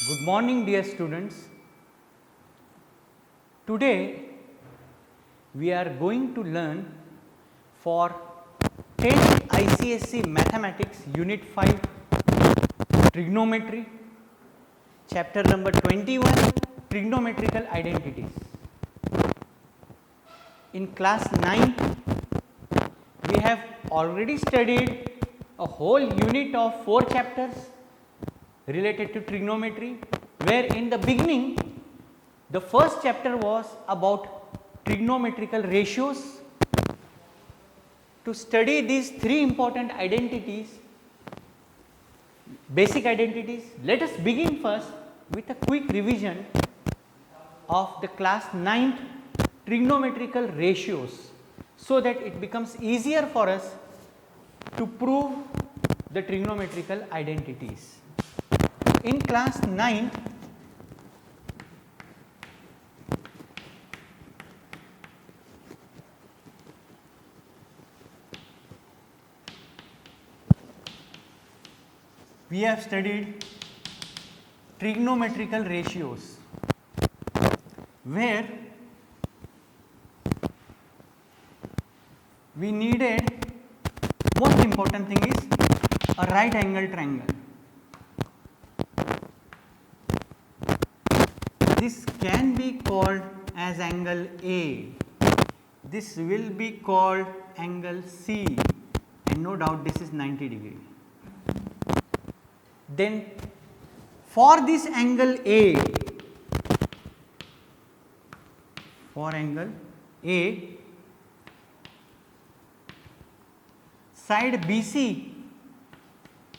Good morning, dear students. Today we are going to learn for 10th ICSE Mathematics Unit 5 Trigonometry, chapter number 21 Trigonometrical Identities. In class 9 we have already studied a whole unit of 4 chapters related to trigonometry, where in the beginning the first chapter was about trigonometrical ratios. To study these 3 important identities, basic identities, let us begin first with a quick revision of the class 9th trigonometrical ratios, so that it becomes easier for us to prove the trigonometrical identities. In class 9th, we have studied trigonometrical ratios, where we needed, most important thing is a right angle triangle. This can be called as angle A, this will be called angle C, and no doubt this is 90 degree. Then for this angle A, side BC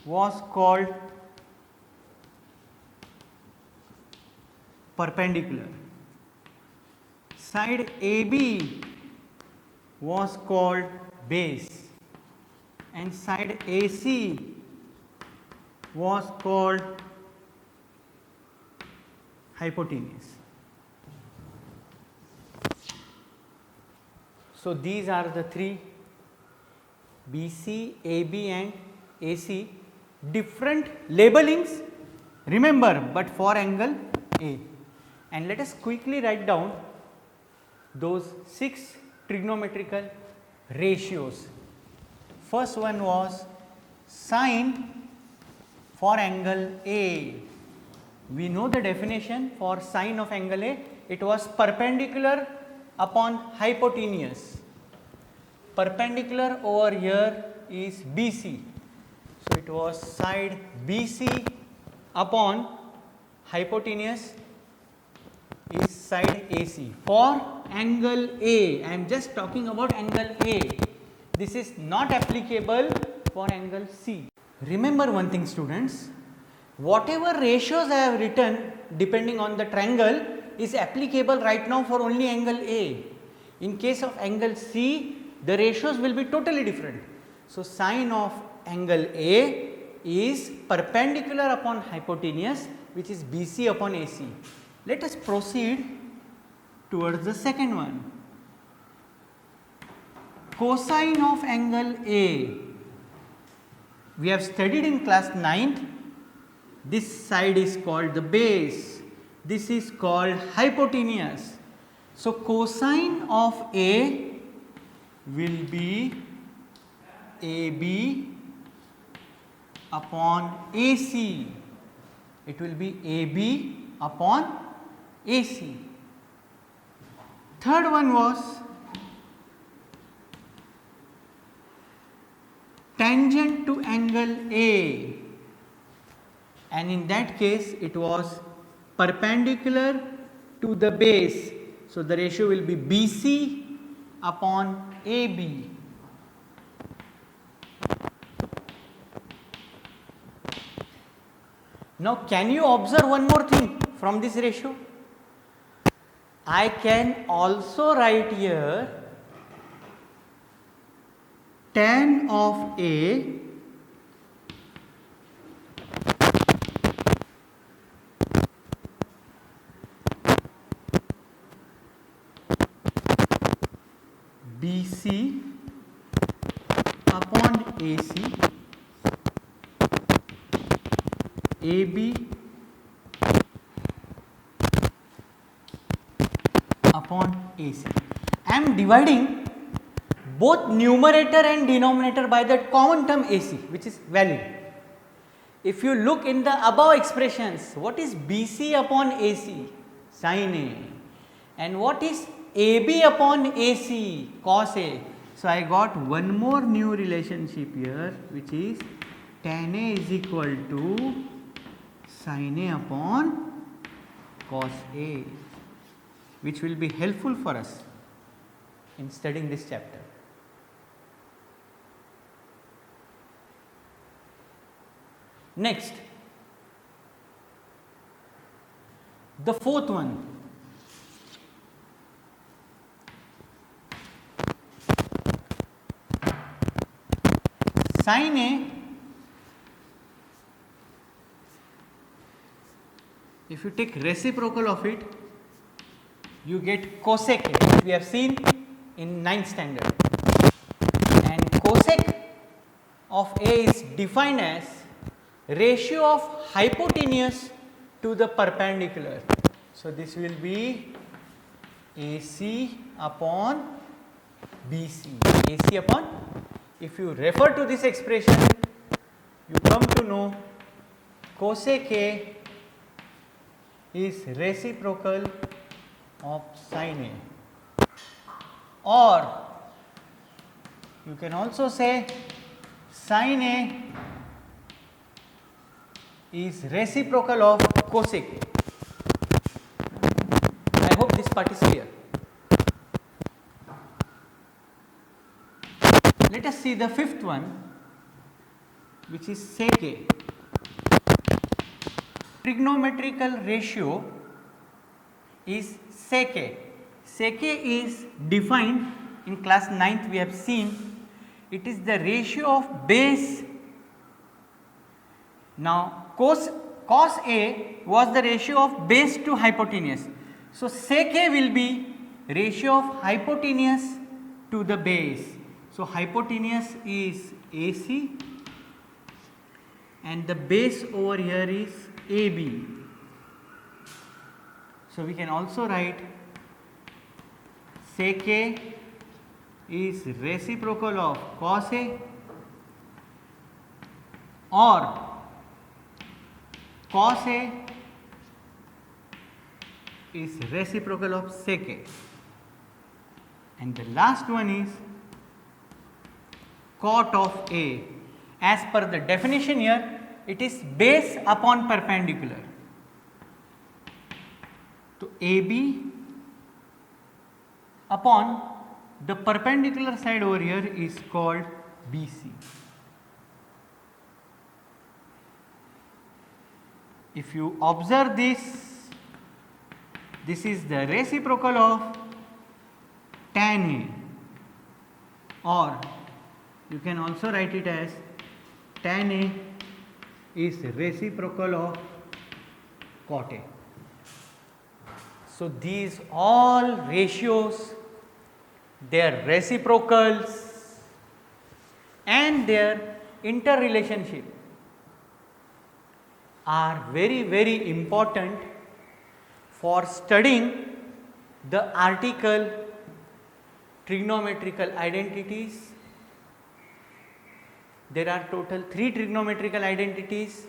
was called perpendicular, side AB was called base, and side AC was called hypotenuse. So, these are the 3, BC, AB and AC, different labelings, remember, but for angle A. And let us quickly write down those 6 trigonometrical ratios. First one was sine for angle A. We know the definition for sine of angle A, it was perpendicular upon hypotenuse. Perpendicular over here is BC. So, it was side BC upon hypotenuse is side AC. For angle A, I am just talking about angle A. This is not applicable for angle C. Remember one thing, students, whatever ratios I have written depending on the triangle is applicable right now for only angle A. In case of angle C, the ratios will be totally different. So, sine of angle A is perpendicular upon hypotenuse, which is BC upon AC. Let us proceed towards the second one. Cosine of angle A, we have studied in class 9th. This side is called the base, this is called hypotenuse. So, cosine of A will be AB upon AC, it will be AB upon AC. Third one was tangent to angle A, and in that case it was perpendicular to the base. So, the ratio will be BC upon AB. Now, can you observe one more thing from this ratio? I can also write here tan of A BC upon AC AB upon AC. I am dividing both numerator and denominator by the common term AC, which is valid. If you look in the above expressions, what is BC upon AC? Sin A. And what is AB upon AC? Cos A. So, I got one more new relationship here, which is tan A is equal to sin A upon cos A, which will be helpful for us in studying this chapter. Next, the fourth one. Sin A, if you take reciprocal of it, you get cosec A, which we have seen in 9th standard. And cosec of A is defined as ratio of hypotenuse to the perpendicular. So, this will be AC upon BC, AC upon, if you refer to this expression, you come to know cosec A is reciprocal of sin A, or you can also say sin A is reciprocal of cosec A. I hope this part is clear. Let us see the fifth one, which is sec A. Trigonometrical ratio is sec A. Sec A is defined in class 9th, we have seen it is the ratio of base. Now, cos A was the ratio of base to hypotenuse. So, sec A will be ratio of hypotenuse to the base. So, hypotenuse is AC and the base over here is AB. So, we can also write sec A is reciprocal of cos A, or cos A is reciprocal of sec A, and the last one is cot of A. As per the definition here, it is base upon perpendicular. So, AB upon the perpendicular side over here is called BC. If you observe this, this is the reciprocal of tan A, or you can also write it as tan A is reciprocal of cot A. So, these all ratios, their reciprocals and their interrelationship are very, very important for studying the article trigonometrical identities. There are total 3 trigonometrical identities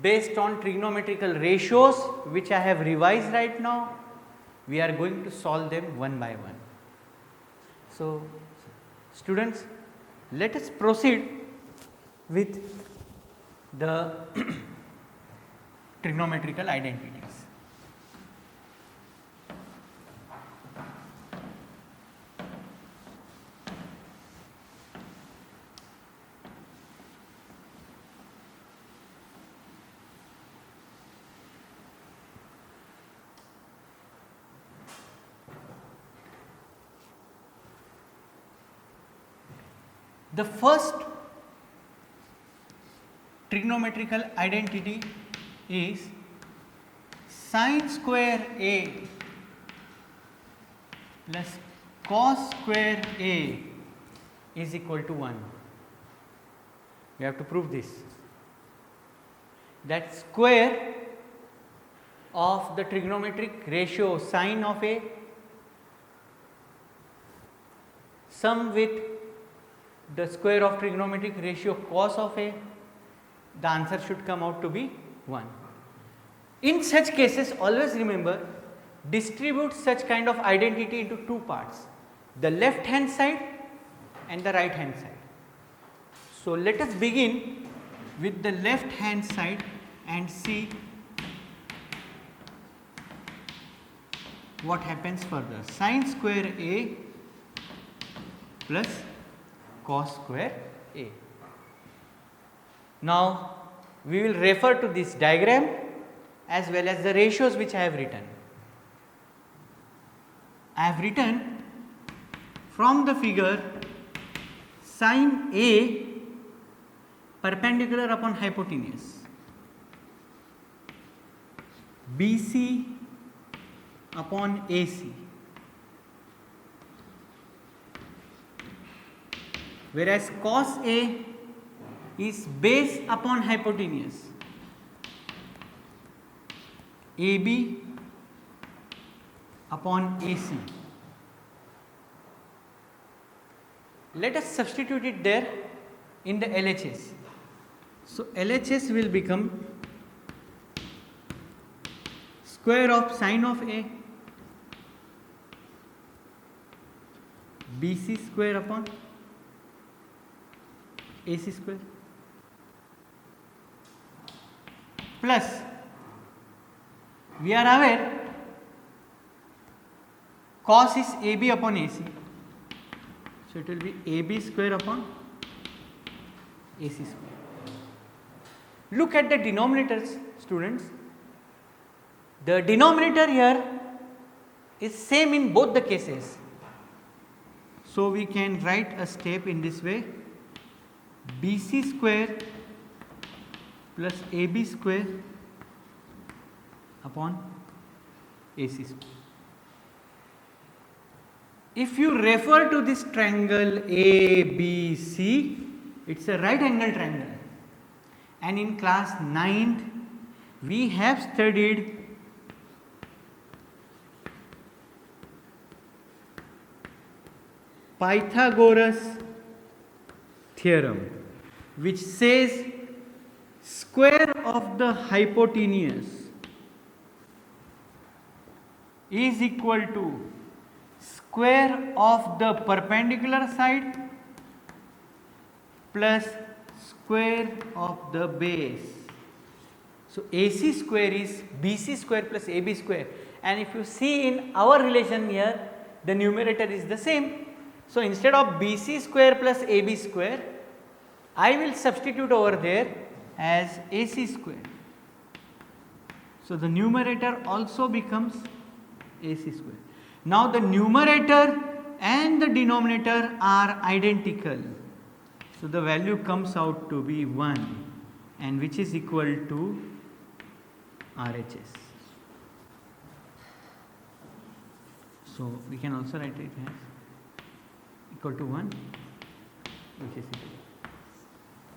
based on trigonometrical ratios, which I have revised right now. We are going to solve them one by one. So, students, let us proceed with the trigonometrical identities. The first trigonometrical identity is sin square A plus cos square A is equal to 1. We have to prove this, that square of the trigonometric ratio sin of A sum with the square of trigonometric ratio cos of A, the answer should come out to be 1. In such cases, always remember, distribute such kind of identity into two parts, the left hand side and the right hand side. So, let us begin with the left hand side and see what happens further. Sin square A plus cos square A. Now, we will refer to this diagram as well as the ratios which I have written. I have written from the figure sin A perpendicular upon hypotenuse, BC upon AC, whereas cos A is base upon hypotenuse, AB upon AC. Let us substitute it there in the LHS. So, LHS will become square of sin of A, BC square upon AC square, plus we are aware cos is AB upon AC. So, it will be AB square upon AC square. Look at the denominators, students. The denominator here is same in both the cases. So, we can write a step in this way, BC square plus AB square upon AC square. If you refer to this triangle ABC, it is a right angle triangle, and in class 9th we have studied Pythagoras theorem, which says square of the hypotenuse is equal to square of the perpendicular side plus square of the base. So, AC square is BC square plus AB square, and if you see in our relation here, the numerator is the same. So, instead of BC square plus AB square, I will substitute over there as AC square. So, the numerator also becomes AC square. Now, the numerator and the denominator are identical. So, the value comes out to be 1, and which is equal to RHS. So, we can also write it as equal to 1, which is equal.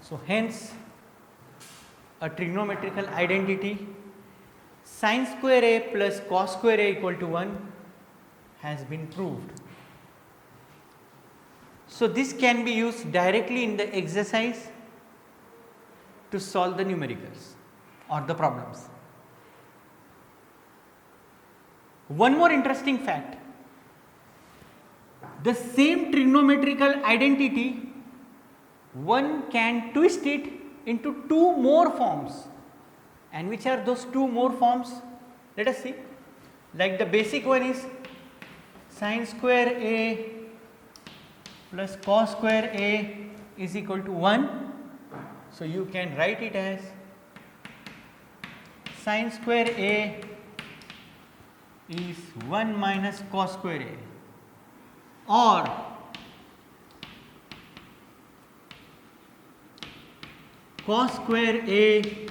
So, hence a trigonometrical identity sin square A plus cos square A equal to 1 has been proved. So, this can be used directly in the exercise to solve the numericals or the problems. One more interesting fact, the same trigonometrical identity, one can twist it into two more forms. And which are those two more forms? Let us see. Like the basic one is sin square A plus cos square A is equal to 1. So, you can write it as sin square A is 1 minus cos square A, or cos square A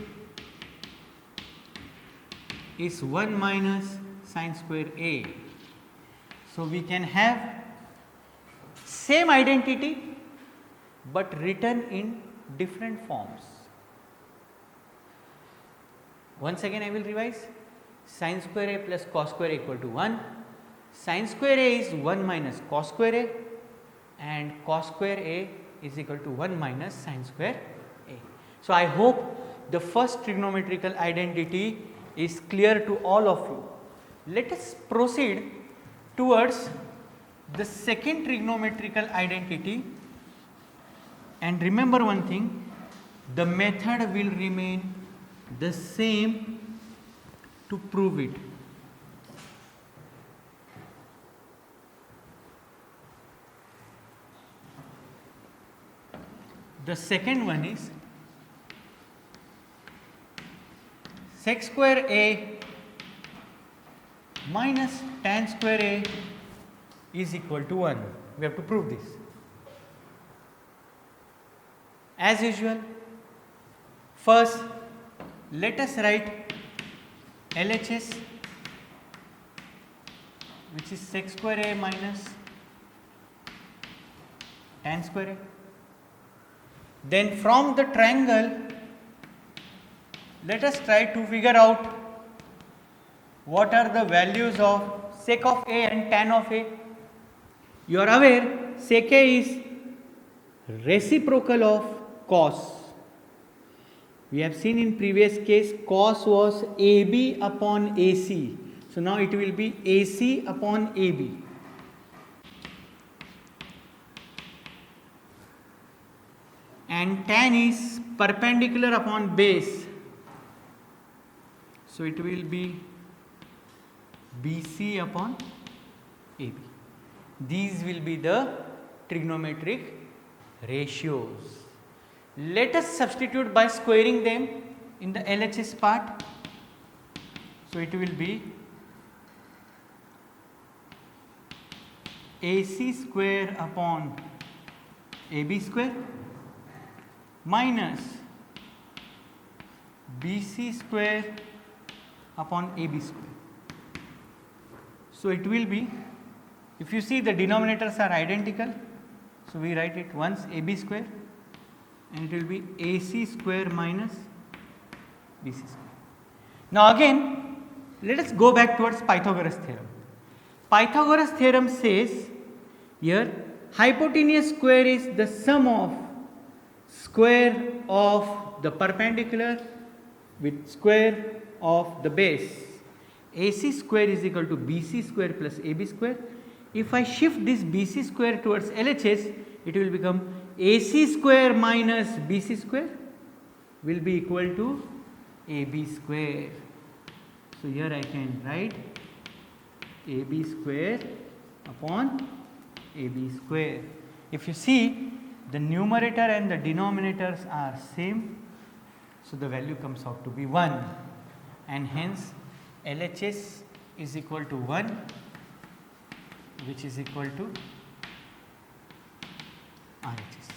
is 1 minus sin square A. So, we can have same identity but written in different forms. Once again I will revise, sin square A plus cos square A equal to 1, sin square A is 1 minus cos square A, and cos square A is equal to 1 minus sin square A. So, I hope the first trigonometrical identity is clear to all of you. Let us proceed towards the second trigonometrical identity, and remember one thing, the method will remain the same to prove it. The second one is sec square A minus tan square A is equal to 1. We have to prove this. As usual, first let us write LHS, which is sec square A minus tan square A. Then from the triangle, let us try to figure out what are the values of sec of A and tan of A. You are aware sec A is reciprocal of cos. We have seen in previous case cos was AB upon AC. So, now it will be AC upon AB. And tan is perpendicular upon base. So, it will be BC upon AB. These will be the trigonometric ratios. Let us substitute by squaring them in the LHS part. So, it will be AC square upon AB square minus BC square upon AB square. So, it will be, if you see the denominators are identical, so we write it once AB square and it will be AC square minus BC square. Now, again let us go back towards Pythagoras theorem. Pythagoras theorem says here hypotenuse square is the sum of square of the perpendicular with square of the base. AC square is equal to BC square plus AB square. If I shift this BC square towards LHS, it will become AC square minus BC square will be equal to AB square. So, here I can write AB square upon AB square. If you see, the numerator and the denominators are same. So, the value comes out to be 1, and hence LHS is equal to 1, which is equal to RHS,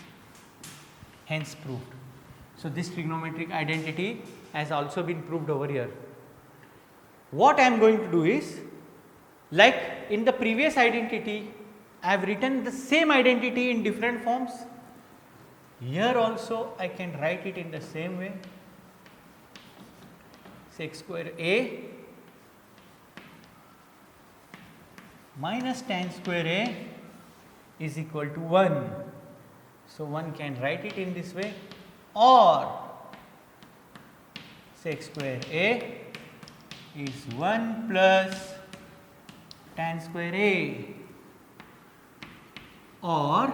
hence proved. So, this trigonometric identity has also been proved over here. What I am going to do is, like in the previous identity, I have written the same identity in different forms. Here also I can write it in the same way. Sec square A minus tan square A is equal to 1. So, one can write it in this way, or sec square A is 1 plus tan square A, or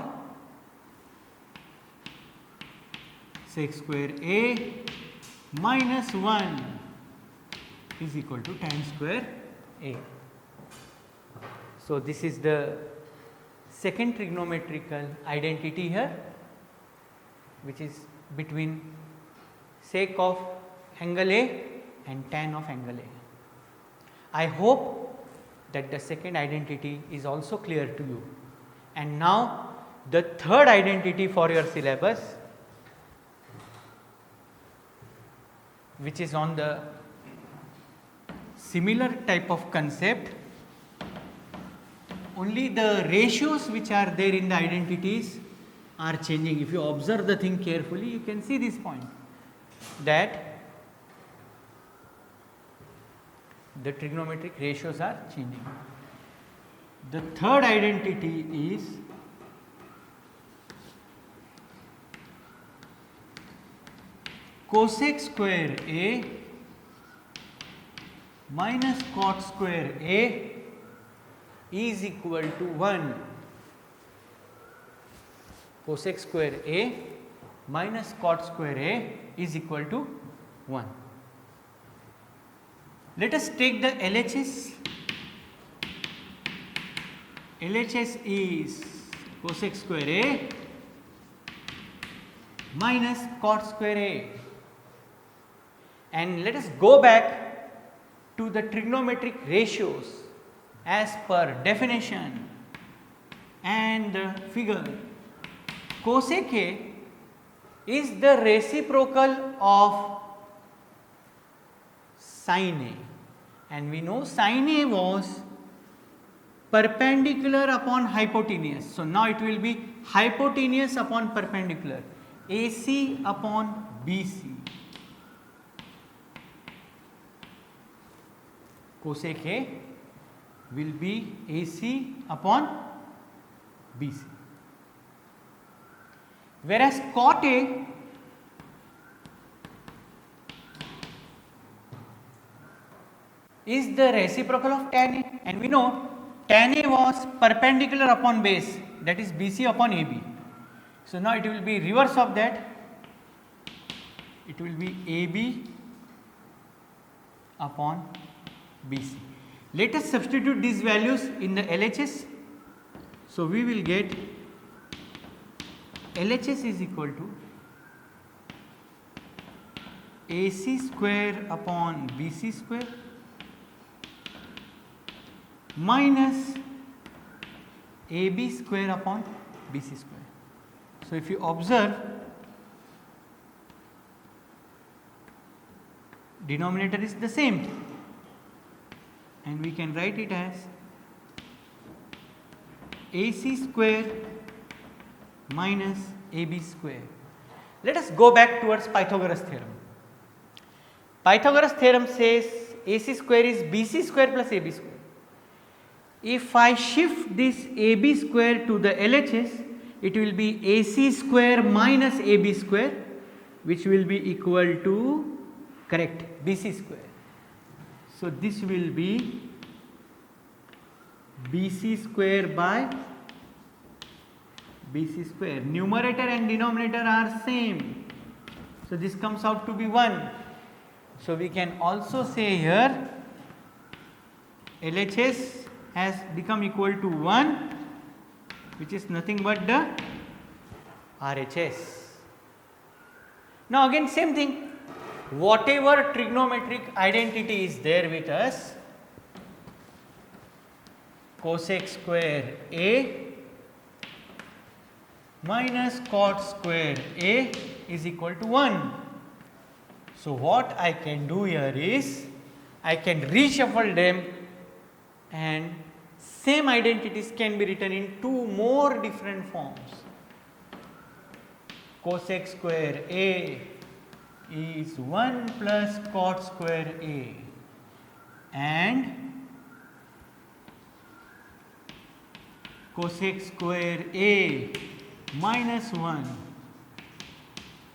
sec square A minus 1 is equal to tan square A. So, this is the second trigonometrical identity here, which is between sec of angle A and tan of angle A. I hope that the second identity is also clear to you. And now the third identity for your syllabus, which is on the similar type of concept, only the ratios which are there in the identities are changing. If you observe the thing carefully, you can see this point, that the trigonometric ratios are changing. The third identity is cosec square A minus cot square A is equal to 1. Cosec square A minus cot square A is equal to 1. Let us take the LHS. LHS is cosec square A minus cot square A, and let us go back to the trigonometric ratios as per definition and the figure. Cosec A is the reciprocal of sin A, and we know sin A was perpendicular upon hypotenuse. So, now it will be hypotenuse upon perpendicular, AC upon BC. Cosec A will be AC upon BC, whereas cot A is the reciprocal of tan A, and we know tan A was perpendicular upon base, that is BC upon AB. So, now it will be reverse of that, it will be AB upon BC. Let us substitute these values in the LHS. So, we will get LHS is equal to AC square upon BC square minus AB square upon BC square. So, if you observe, denominator is the same, and we can write it as AC square minus AB square. Let us go back towards Pythagoras theorem. Pythagoras theorem says AC square is BC square plus AB square. If I shift this AB square to the LHS, it will be AC square minus AB square, which will be equal to, correct, BC square. So, this will be BC square by BC square. Numerator and denominator are same. So, this comes out to be 1. So, we can also say here LHS has become equal to 1, which is nothing but the RHS. Now, again same thing, whatever trigonometric identity is there with us, cosec square A minus cot square A is equal to 1. So, what I can do here is I can reshuffle them, and same identities can be written in two more different forms. Cosec square A is 1 plus cot square A, and cosec square A minus 1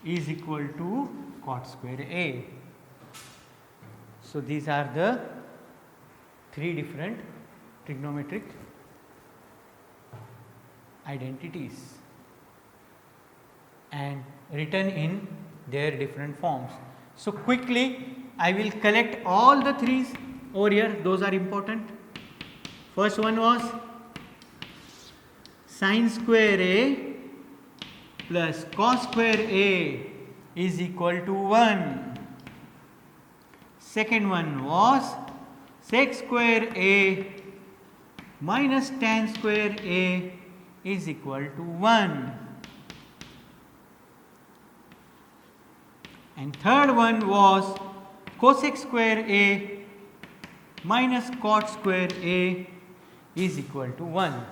is equal to cot square A. So, these are the three different trigonometric identities and written in their different forms. So, quickly I will collect all the threes over here, those are important. First one was sin square A plus cos square A is equal to 1. Second one was sec square A minus tan square A is equal to 1. And third one was cosec square A minus cot square A is equal to 1.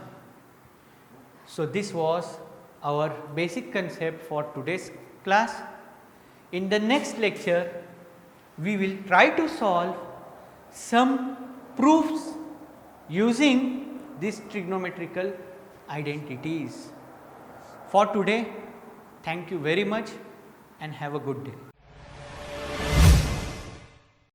So, this was our basic concept for today's class. In the next lecture, we will try to solve some proofs using these trigonometrical identities. For today, thank you very much and have a good day.